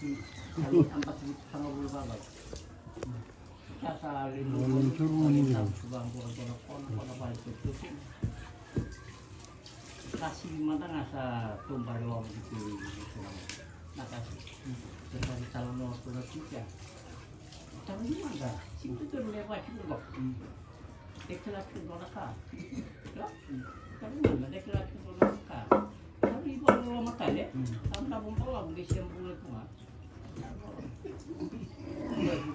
Ang pasigit sa mga babay. Sa limang subang ko ang pagpapalito ito. Kasi mata nga sa tumbalo dito nakasi. Kasi salah no tulad siya. Tapi ni mana? Simple tu lewat juga. Deklarasi tu ka. Tapi mana deklarasi tu ka? Tapi ibu orang makan deh. Kamu nak bawa beli siang bulan tu mah.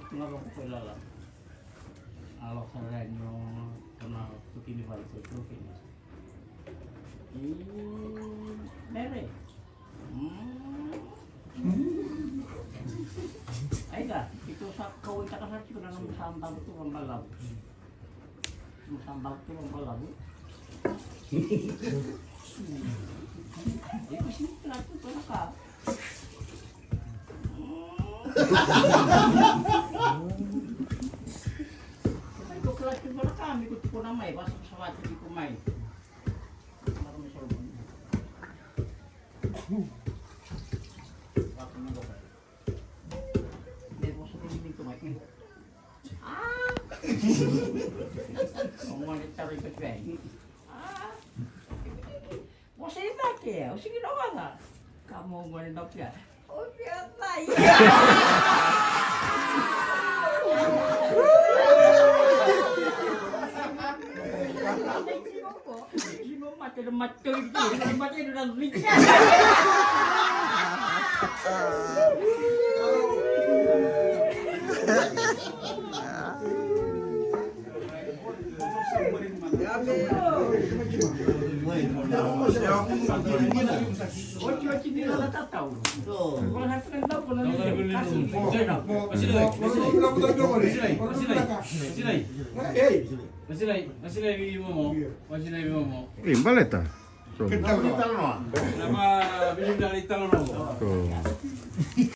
Tengah bawa kuala lah. Awak sarai no kena begini balik tu begini. Mere. Aida, itu sa kau kita kasar juga dalam sambal itu membalap. Sambal itu membalap. Itu sih kelatu tu nak. Itu kelatu tu nak kami ikut pun namai, pasal pesawat itu pemain. Ngomong ditarik ke sini. Mau saya nak ya? Sige na wala. Kamu mau nak ya? Oh biasa ya. Sino mati na mati itu, mati na lincah. Baleta. Kenapa bilang dari talon?